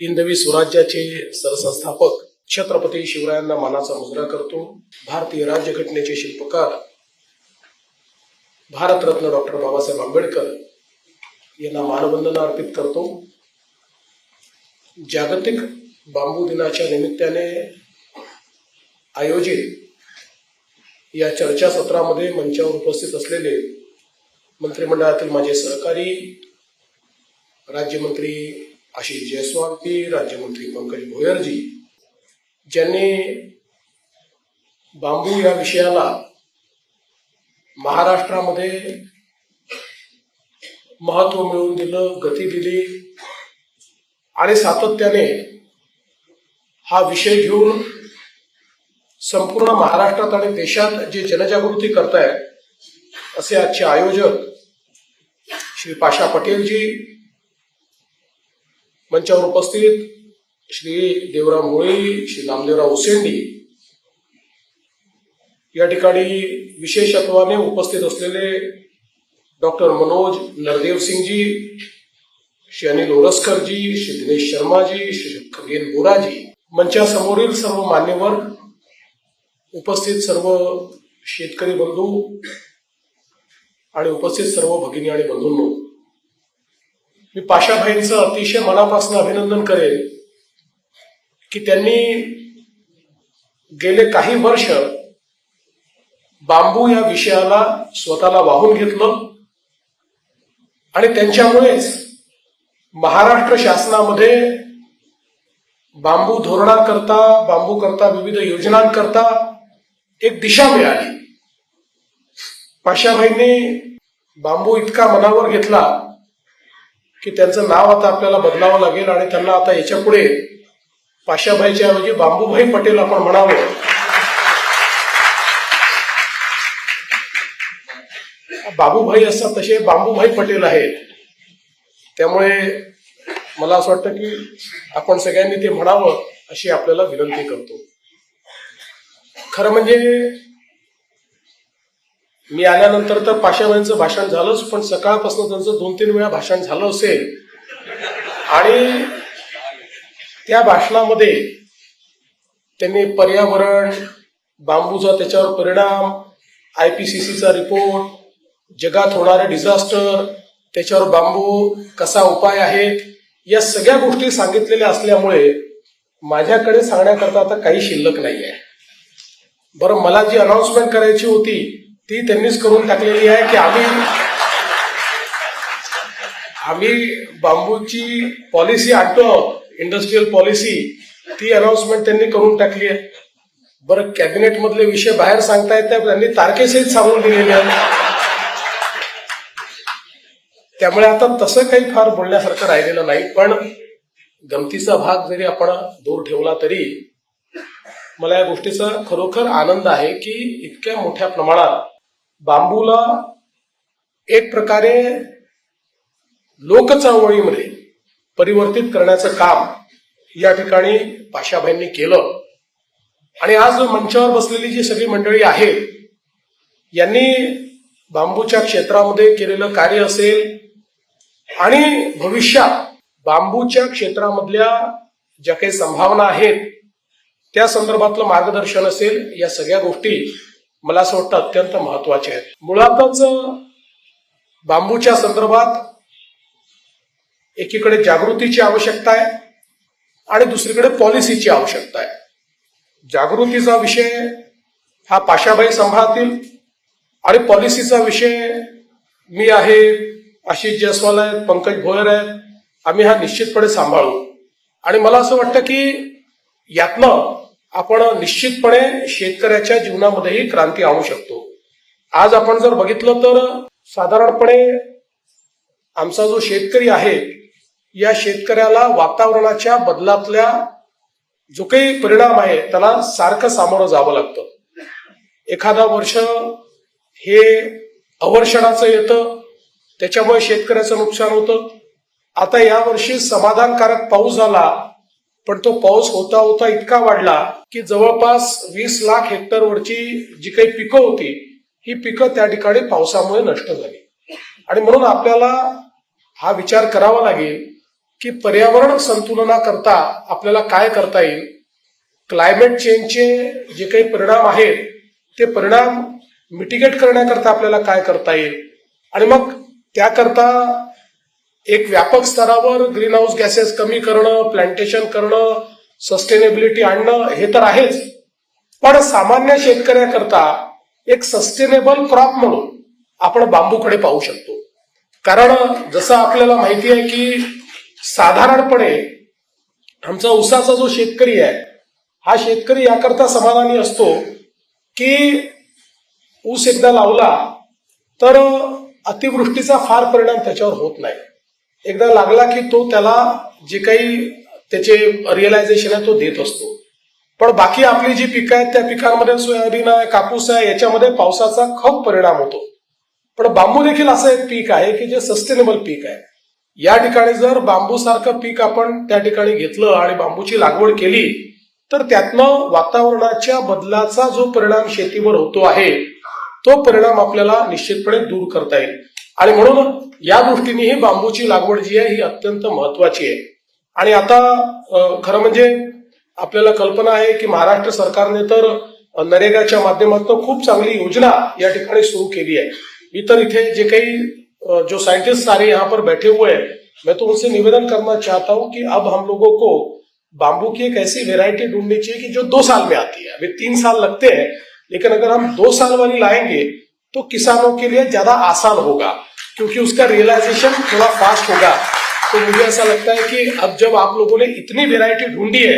हिंदवी स्वराज्याचे सरसंस्थापक छत्रपती शिवरायांना मानाचा मुजरा करतो. भारतीय राज्यघटनेचे शिल्पकार भारतरत्न डॉक्टर बाबासाहेब आंबेडकर यांना मानवंदना अर्पित करतो. जागतिक बांबू दिनाच्या निमित्ताने आयोजित या चर्चासत्रामध्ये मंचावर उपस्थित असलेले मंत्रिमंडळातील माझे सहकारी राज्यमंत्री आशिष जयस्वालजी, राज्यमंत्री पंकज भोयरजी, ज्यांनी बांबू या विषयाला महाराष्ट्रामध्ये महत्व मिळवून दिलं, गती दिली आणि सातत्याने हा विषय घेऊन संपूर्ण महाराष्ट्रात आणि देशात जे जनजागृती करतायत असे आजचे आयोजक श्री पाशा पटेलजी, मंचावर उपस्थित श्री देवराम होळी, श्री नामदेवराव उसेंडी, या ठिकाणी विशेषत्वाने उपस्थित असलेले डॉक्टर मनोज नरदेव सिंगजी, श्री अनिल ओरसकरजी, श्री दिनेश शर्माजी, श्री खगेन बोराजी, मंचासमोरील सर्व मान्यवर, उपस्थित सर्व शेतकरी बंधू आणि उपस्थित सर्व भगिनी आणि बंधूंनो, मी पाशाभाईंचं अतिशय मनापासून अभिनंदन करेन की त्यांनी गेले काही वर्ष बांबू या विषयाला स्वतःला वाहून घेतलं आणि त्यांच्यामुळेच महाराष्ट्र शासनामध्ये बांबू धोरणाकरता, बांबू करता विविध योजनांकरता एक दिशा मिळाली. पाशाभाईंनी बांबू इतका मनावर घेतला की त्यांचं नाव आता आपल्याला बदलावं लागेल आणि त्यांना आता याच्या पुढे पाशाभाईच्या ऐवजी बांबूभाई पटेल आपण म्हणावं. बाबूभाई असतात तसे बांबूभाई पटेल आहेत. त्यामुळे मला असं वाटतं की आपण सगळ्यांनी ते म्हणावं अशी आपल्याला विनंती करतो. खरं म्हणजे मी आल्यानंतर तर पाशाभाईंचं भाषण झालंच, पण सकाळपासून त्यांचं 2-3 वेळा भाषण झालं असेल आणि त्या भाषणामध्ये त्यांनी पर्यावरण, बांबूचा त्याच्यावर परिणाम, IPCCचा रिपोर्ट, जगात होणारे डिझास्टर, त्याच्यावर बांबू कसा उपाय आहे, या सगळ्या गोष्टी सांगितलेल्या असल्यामुळे माझ्याकडे सांगण्याकरता आता काही शिल्लक नाही आहे. बरं, मला जी अनाउन्समेंट करायची होती ती त्यांनीच करून टाकलेली आहे की आम्ही बांबूची पॉलिसी आणतो, इंडस्ट्रियल पॉलिसी, ती अनाउन्समेंट त्यांनी करून टाकली आहे. बरं, कॅबिनेट मधले विषय बाहेर सांगता येत नाही, त्यांनी तारखेसहित सांगून दिलेले आहे. त्यामुळे आता तसं काही फार बोलण्यासारखं राहिलेलं नाही. पण गमतीचा भाग जरी आपण दूर ठेवला तरी मला या गोष्टीचा खरोखर आनंद आहे की इतक्या मोठ्या प्रमाणात बांबूला एक प्रकारे लोकचळवळीमध्ये परिवर्तित करण्याचं काम या ठिकाणी पाशाभाईंनी केलं. आणि आज मंचावर बसलेली जी सगळी मंडळी आहे यांनी बांबूच्या क्षेत्रामध्ये केलेलं कार्य असेल आणि भविष्यात बांबूच्या क्षेत्रामधल्या ज्या काही संभावना आहेत त्या संदर्भातलं मार्गदर्शन असेल, या सगळ्या गोष्टी मला असं वाटतं अत्यंत महत्वाच्या आहेत. मुळातच बांबूच्या संदर्भात एकीकडे जागृतीची आवश्यकता आहे आणि दुसरीकडे पॉलिसीची आवश्यकता आहे. जागृतीचा विषय हा पाशाभाई सांभाळतील आणि पॉलिसीचा विषय मी आहे, आशिष जयस्वाल आहेत, पंकज भोयर आहेत, आम्ही हा निश्चितपणे सांभाळू. आणि मला असं वाटतं की यातनं आपण निश्चितपणे शेतकऱ्याच्या जीवनामध्येही क्रांती आणू शकतो. आज आपण जर बघितलं तर साधारणपणे आमचा जो शेतकरी आहे या शेतकऱ्याला वातावरणाच्या बदलातल्या जो काही परिणाम आहे त्याला सारखं सामोरं जावं लागतं. एखादा वर्ष हे अवर्षणाचं येतं, त्याच्यामुळे शेतकऱ्याचं नुकसान होतं. आता यावर्षी समाधानकारक पाऊस झाला, पण तो पाऊस होता होता इतका वाढला की जवळपास 20 लाख हेक्टरवरची जी काही पिकं होती ही पिकं त्या ठिकाणी पावसामुळे नष्ट झाली. आणि म्हणून आपल्याला हा विचार करावा लागेल की पर्यावरण संतुलनाकरता आपल्याला काय करता येईल, क्लायमेट चेंजचे जे काही परिणाम आहेत ते परिणाम मिटिगेट करण्याकरता आपल्याला काय करता येईल, आणि मग त्याकरता एक व्यापक स्तरावर ग्रीन हाऊस गॅसेस कमी करणं, प्लांटेशन करणं, सस्टेनेबिलिटी आणणं हे तर आहेच, पण सामान्य शेतकऱ्याकरता एक सस्टेनेबल क्रॉप म्हणून आपण बांबूकडे पाहू शकतो. कारण जसं आपल्याला माहिती आहे की साधारणपणे आमचा ऊसाचा जो शेतकरी आहे हा शेतकरी याकरता समाधानी असतो की ऊस एकदा लावला तर अतिवृष्टीचा फार परिणाम त्याच्यावर होत नाही. एकदा लागला की तो त्याला जे काही त्याचे रिअलायझेशन आहे तो देत असतो. पण बाकी आपली जी पिकं आहेत त्या पिकांमध्ये सोयाबीन आहे, कापूस आहे, याच्यामध्ये पावसाचा खूप परिणाम होतो. पण बांबू देखील असं एक पीक आहे की जे सस्टेनेबल पीक आहे. या ठिकाणी जर बांबू सारखं पीक आपण त्या ठिकाणी घेतलं आणि बांबूची लागवड केली तर त्यातनं वातावरणाच्या बदलाचा जो परिणाम शेतीवर होतो आहे तो परिणाम आपल्याला निश्चितपणे दूर करता येईल. आणि म्हणून या दृष्टीने ही बांबूची लागवड जी आहे ही अत्यंत महत्वाची आहे. आणि आता खरं म्हणजे आपल्याला कल्पना आहे की महाराष्ट्र सरकारने तर नरेगाच्या माध्यमातून खूप चांगली योजना या ठिकाणी सुरू केली है। मी तर इथे जे काही जो साइंटिस्ट सारे यहाँ पर बैठे हुए हैं, मैं तो उनसे निवेदन करना चाहता हूं कि अब हम लोगों को बांबू की एक ऐसी वेराइटी ढूंढनी चाहिए कि जो 2 साल में आती है। अभी 3 साल लगते हैं, लेकिन अगर हम 2 साल वाली लाएंगे तो किसानों के लिए ज्यादा आसान होगा, क्योंकि उसका रियलाइजेशन थोड़ा फास्ट होगा। तो मुझे ऐसा लगता है कि अब जब आप लोगों ने इतनी वेराइटी ढूंढी है,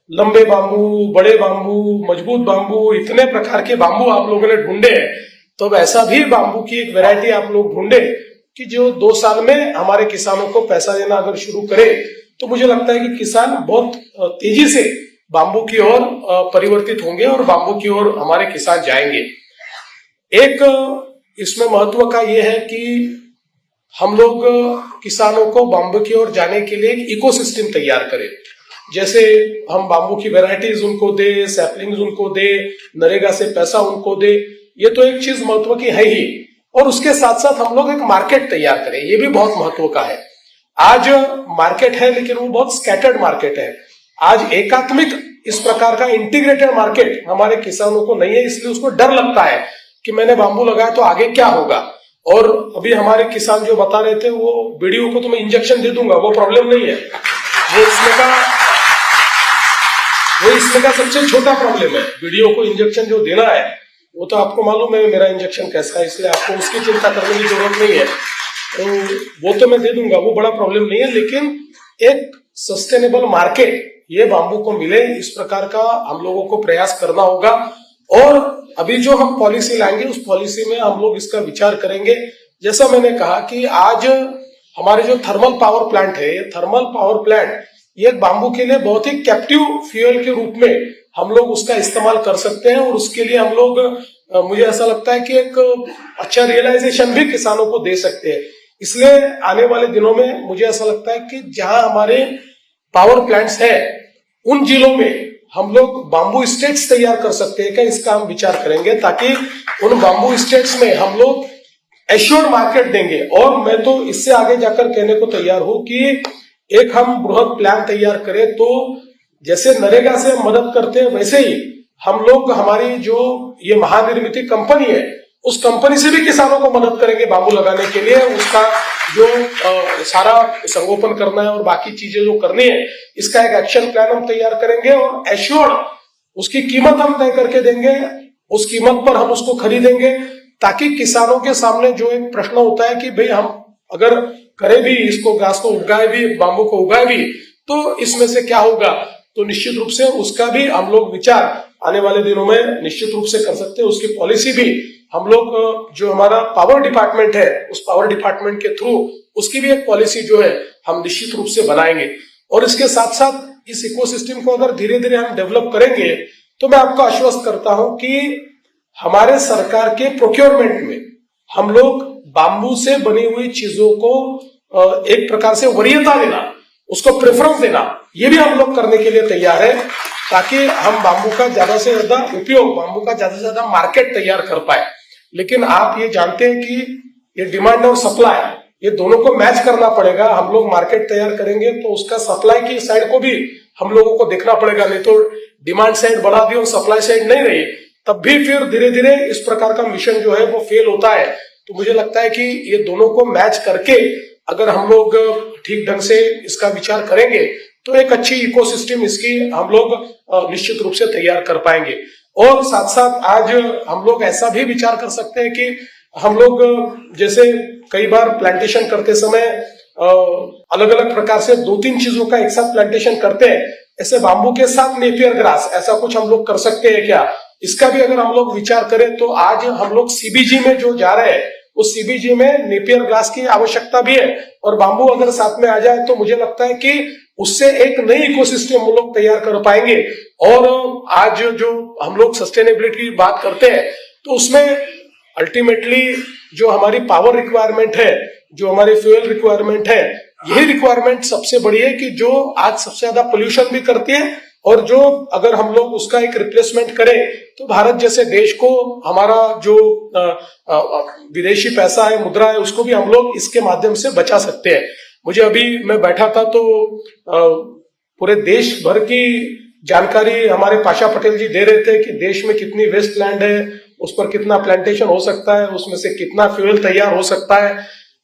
लंबे बांबू, बड़े बांबू, मजबूत बांबू, इतने प्रकार के बांबू आप लोगों ने ढूंढे हैं, तो अब ऐसा भी बांबू की एक वैरायटी आप लोग ढूंढे कि जो 2 साल में हमारे किसानों को पैसा देना अगर शुरू करे तो मुझे लगता है कि किसान बहुत तेजी से बांबू की ओर परिवर्तित होंगे और बांबू की ओर हमारे किसान जाएंगे। एक इसमें महत्व का यह है कि हम लोग किसानों को बांबू की ओर जाने के लिए एक इकोसिस्टम तैयार करें। जैसे हम बांबू की वैरायटीज उनको दे, सैपलिंग्स उनको दे, नरेगा से पैसा उनको दे, ये तो एक चीज महत्व की है ही। और उसके साथ साथ हम लोग एक मार्केट तैयार करें, ये भी बहुत महत्व का है। आज मार्केट है लेकिन वो बहुत स्कैटर्ड मार्केट है। आज एकात्मिक इस प्रकार का इंटीग्रेटेड मार्केट हमारे किसानों को नहीं है, इसलिए उसको डर लगता है कि मैंने बांबू लगाया तो आगे क्या होगा। और अभी हमारे किसान जो बता रहे थे वो वीडियो को तो मैं इंजेक्शन दे दूंगा, वो प्रॉब्लम नहीं है, वो इसमें का सबसे छोटा प्रॉब्लम है। वीडियो को इंजेक्शन जो देना है वो तो आपको मालूम है मेरा इंजेक्शन कैसा है, इसलिए आपको उसकी चिंता करने की जरूरत नहीं है, तो वो तो मैं दे दूंगा, वो बड़ा प्रॉब्लम नहीं है। लेकिन एक सस्टेनेबल मार्केट ये बांबू को मिले, इस प्रकार का हम लोगों को प्रयास करना होगा। और अभी जो हम पॉलिसी लाएंगे उस पॉलिसी में हम लोग इसका विचार करेंगे। जैसा मैंने कहा कि आज हमारे जो थर्मल पावर प्लांट है, ये थर्मल पावर प्लांट ये बांबू के लिए बहुत ही कैप्टिव फ्यूल के रूप में हम लोग उसका इस्तेमाल कर सकते हैं। और उसके लिए हम लोग मुझे ऐसा लगता है कि एक अच्छा रियलाइजेशन भी किसानों को दे सकते हैं। इसलिए आने वाले दिनों में मुझे ऐसा लगता है कि जहां हमारे पावर प्लांट्स है उन जिलों में हम लोग बांबू स्टेट्स तैयार कर सकते हैं क्या, इसका हम विचार करेंगे, ताकि उन बांबू स्टेट्स में हम लोग एश्योर्ड मार्केट देंगे। और मैं तो इससे आगे जाकर कहने को तैयार हूं कि एक हम बृहद प्लान तैयार करें, तो जैसे नरेगा से हम मदद करते हैं वैसे ही हम लोग हमारी जो ये महानिर्मित कंपनी है उस कंपनी से भी किसानों को मदद करेंगे बांबू लगाने के लिए। उसका जो सारा संगोपन करना है और बाकी चीजें जो करनी है, इसका एक एक्शन प्लान हम तैयार करेंगे और एश्योर्ड उसकी कीमत हम तय करके देंगे, उस कीमत पर हम उसको खरीदेंगे, ताकि किसानों के सामने जो एक प्रश्न होता है कि भाई हम अगर करें भी इसको, घास को उगाए भी, बांबू को उगाए भी, तो इसमें से क्या होगा, तो निश्चित रूप से उसका भी हम लोग विचार आने वाले दिनों में निश्चित रूप से कर सकते हैं। उसकी पॉलिसी भी हम लोग जो हमारा पावर डिपार्टमेंट है उस पावर डिपार्टमेंट के थ्रू उसकी भी एक पॉलिसी जो है हम निश्चित रूप से बनाएंगे। और इसके साथ साथ इस इकोसिस्टम को अगर धीरे धीरे हम डेवलप करेंगे तो मैं आपको आश्वस्त करता हूं कि हमारे सरकार के प्रोक्योरमेंट में हम लोग बांबू से बनी हुई चीजों को एक प्रकार से वरीयता देना, उसको प्रेफरेंस देना, ये भी हम लोग करने के लिए तैयार है, ताकि हम बांबू का ज्यादा से ज्यादा उपयोग, बांबू का ज्यादा से ज्यादा मार्केट तैयार कर पाए। लेकिन आप ये जानते हैं कि ये डिमांड और सप्लाई ये दोनों को मैच करना पड़ेगा। हम लोग मार्केट तैयार करेंगे तो उसका सप्लाई की साइड को भी हम लोगों को देखना पड़ेगा, नहीं तो डिमांड साइड बढ़ा दी और सप्लाई साइड नहीं रही तब भी फिर धीरे धीरे इस प्रकार का मिशन जो है वो फेल होता है। तो मुझे लगता है कि ये दोनों को मैच करके अगर हम लोग ठीक ढंग से इसका विचार करेंगे तो एक अच्छी इकोसिस्टम इसकी हम लोग निश्चित रूप से तैयार कर पाएंगे। और साथ साथ आज हम लोग ऐसा भी विचार कर सकते हैं कि हम लोग जैसे कई बार प्लांटेशन करते समय अलग अलग प्रकार से 2-3 चीजों का एक साथ प्लांटेशन करते हैं, ऐसे बाम्बू के साथ नेपियर ग्रास, ऐसा कुछ हम लोग कर सकते हैं क्या? इसका भी अगर हम लोग विचार करें तो आज हम लोग सीबीजी में जो जा रहे हैं उस सीबीजी में नेपियर ग्रास की आवश्यकता भी है और बाम्बू अगर साथ में आ जाए तो मुझे लगता है कि उससे एक नई इकोसिस्टम हम लोग तैयार कर पाएंगे। और आज जो हम लोग सस्टेनेबिलिटी की बात करते हैं तो उसमें अल्टीमेटली जो हमारी पावर रिक्वायरमेंट है, जो हमारी फ्यूल रिक्वायरमेंट है, यही रिक्वायरमेंट सबसे बड़ी है कि जो आज सबसे ज्यादा पोल्यूशन भी करती है और जो अगर हम लोग उसका एक रिप्लेसमेंट करें तो भारत जैसे देश को हमारा जो विदेशी पैसा है, मुद्रा है, उसको भी हम लोग इसके माध्यम से बचा सकते हैं। मुझे अभी मैं बैठा था तो पूरे देश भर की जानकारी हमारे पाशा पटेल जी दे रहे थे कि देश में कितनी वेस्ट लैंड है, उस पर कितना प्लांटेशन हो सकता है, उसमें से कितना फ्यूल तैयार हो सकता है।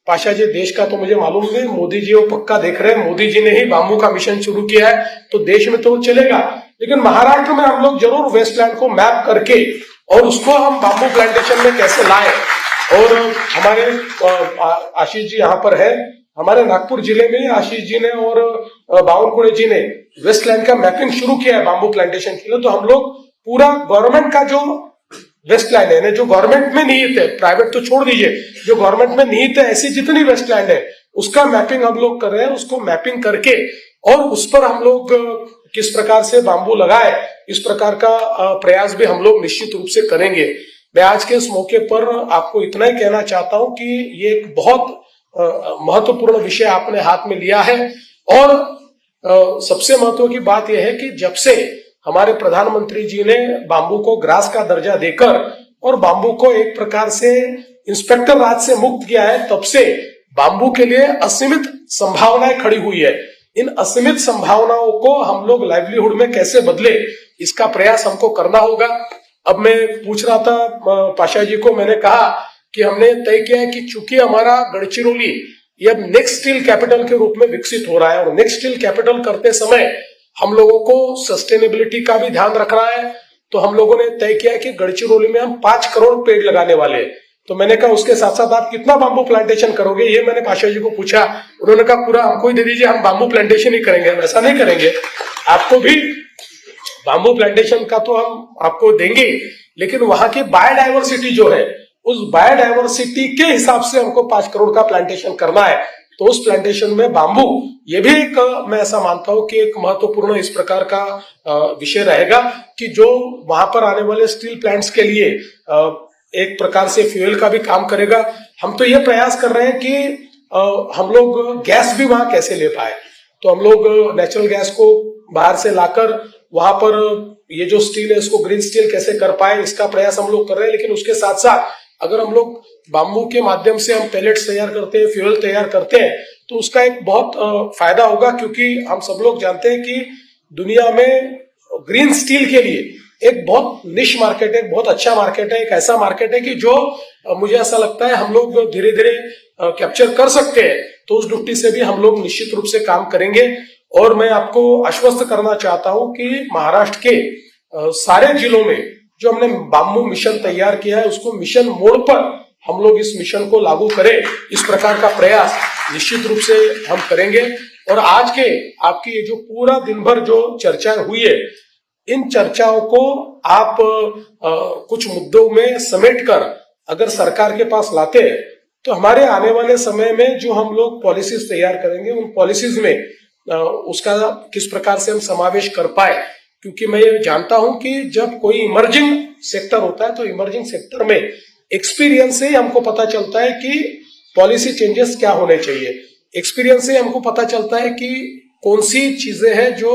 पाशा जी देश का तो मुझे मालूम नहीं, मोदी जी वो पक्का देख रहे हैं, मोदी जी ने ही बाम्बू का मिशन शुरू किया है तो देश में तो चलेगा, लेकिन महाराष्ट्र में हम लोग जरूर वेस्टलैंड को मैप करके और उसको हम बाम्बू प्लांटेशन में कैसे लाए। और हमारे आशीष जी यहाँ पर है, हमारे नागपुर जिले में आशीष जी ने और बावनकुड़े जी ने वेस्टलैंड का मैपिंग शुरू किया है बाम्बू प्लांटेशन के लिए। तो हम लोग पूरा गवर्नमेंट का जो वेस्टलैंड है, जो गवर्नमेंट में निहित है, प्राइवेट तो छोड़ दीजिए, जो गवर्नमेंट में निहित है ऐसी जितनी वेस्टलैंड है उसका मैपिंग हम लोग कर रहे हैं। उसको मैपिंग करके और उस पर हम लोग किस प्रकार से बाम्बू लगाए, इस प्रकार का प्रयास भी हम लोग निश्चित रूप से करेंगे। मैं आज के इस मौके पर आपको इतना ही कहना चाहता हूं कि ये एक बहुत महत्वपूर्ण विषय आपने हाथ में लिया है। और सबसे महत्व की बात यह है कि जब से हमारे प्रधानमंत्री जी ने बाम्बू को ग्रास का दर्जा देकर और बाम्बू को एक प्रकार से इंस्पेक्टर राज से मुक्त किया है, तब से बाम्बू के लिए असीमित संभावनाएं खड़ी हुई है। इन असीमित संभावनाओं को हम लोग लाइवलीहुड में कैसे बदले, इसका प्रयास हमको करना होगा। अब मैं पूछ रहा था पाशा जी को, मैंने कहा कि हमने तय किया है कि चूंकि हमारा गढ़चिरौली ये अब नेक्स्ट स्टील कैपिटल के रूप में विकसित हो रहा है और नेक्स्ट स्टील कैपिटल करते समय हम लोगों को सस्टेनेबिलिटी का भी ध्यान रखना है, तो हम लोगों ने तय किया कि गढ़चिरौली में हम 5 करोड़ पेड़ लगाने वाले हैं। तो मैंने कहा उसके साथ साथ आप कितना बाम्बू प्लांटेशन करोगे, ये मैंने पाशा जी को पूछा। उन्होंने कहा पूरा हमको ही दे दीजिए, हम बाम्बू प्लांटेशन ही करेंगे। हम ऐसा नहीं करेंगे, आपको भी बाम्बू प्लांटेशन का तो हम आपको देंगे, लेकिन वहां की बायोडाइवर्सिटी जो है उस बायोडाइवर्सिटी के हिसाब से हमको 5 करोड़ का प्लांटेशन करना है। तो उस प्लांटेशन में बाम्बू ये भी एक मैं ऐसा मानता हूं कि एक महत्वपूर्ण इस प्रकार का विषय रहेगा कि जो वहां पर आने वाले स्टील प्लांट्स के लिए एक प्रकार से फ्यूल का भी काम करेगा। हम तो ये प्रयास कर रहे हैं कि हम लोग गैस भी वहां कैसे ले पाए, तो हम लोग नेचुरल गैस को बाहर से लाकर वहां पर ये जो स्टील है उसको ग्रीन स्टील कैसे कर पाए, इसका प्रयास हम लोग कर रहे हैं। लेकिन उसके साथ साथ अगर हम लोग बाम्बू के माध्यम से हम पैलेट्स तैयार करते हैं, फ्यूल तैयार करते हैं, तो उसका एक बहुत फायदा होगा, क्योंकि हम सब लोग जानते हैं कि दुनिया में ग्रीन स्टील के लिए एक बहुत निश मार्केट है, बहुत अच्छा मार्केट है, एक ऐसा मार्केट है कि जो मुझे ऐसा लगता है हम लोग धीरे धीरे कैप्चर कर सकते हैं। तो उस दृष्टि से भी हम लोग निश्चित रूप से काम करेंगे। और मैं आपको आश्वस्त करना चाहता हूं कि महाराष्ट्र के सारे जिलों में जो हमने बाम्बू मिशन तैयार किया है उसको मिशन मोड पर हम लोग इस मिशन को लागू करें, इस प्रकार का प्रयास निश्चित रूप से हम करेंगे। और आज के आपकी ये जो पूरा दिन भर जो चर्चा हुई है, इन चर्चाओं को आप कुछ मुद्दों में समेट कर अगर सरकार के पास लाते हैं तो हमारे आने वाले समय में जो हम लोग पॉलिसीज तैयार करेंगे उन पॉलिसीज में उसका किस प्रकार से हम समावेश कर पाए। क्योंकि मैं ये जानता हूं कि जब कोई इमर्जिंग सेक्टर होता है तो इमर्जिंग सेक्टर में एक्सपीरियंस से हमको पता चलता है कि पॉलिसी चेंजेस क्या होने चाहिए। एक्सपीरियंस से हमको पता चलता है कि कौन सी चीजें हैं जो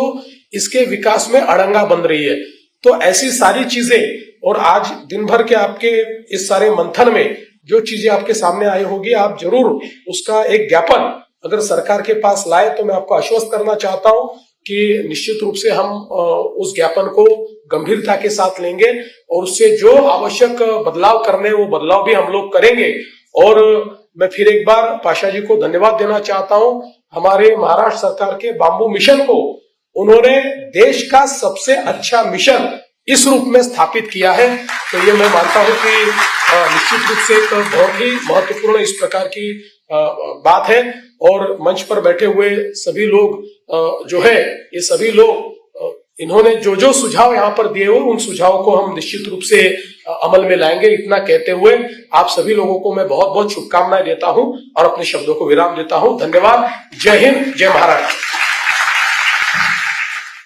इसके विकास में अड़ंगा बन रही है। तो ऐसी सारी चीजें और आज दिन भर के आपके इस सारे मंथन में जो चीजें आपके सामने आई होगी आप जरूर उसका एक ज्ञापन अगर सरकार के पास लाए तो मैं आपको आश्वस्त करना चाहता हूं कि निश्चित रूप से हम उस ज्ञापन को गंभीरता के साथ लेंगे और उससे जो आवश्यक बदलाव करने वो बदलाव भी हम लोग करेंगे। और मैं फिर एक बार पाशा जी को धन्यवाद देना चाहता हूं। हमारे महाराष्ट्र सरकार के बाम्बू मिशन को उन्होंने देश का सबसे अच्छा मिशन इस रूप में स्थापित किया है। तो ये मैं मानता हूं कि निश्चित रूप से एक बहुत ही महत्वपूर्ण इस प्रकार की बात है। और मंच पर बैठे हुए सभी लोग जो है ये सभी लोग इन्होंने जो जो सुझाव यहाँ पर दिए हुए उन सुझावों को हम निश्चित रूप से अमल में लाएंगे। इतना कहते हुए आप सभी लोगों को मैं बहुत बहुत शुभकामनाएं देता हूं और अपने शब्दों को विराम देता हूं। धन्यवाद। जय हिंद, जय महाराष्ट्र।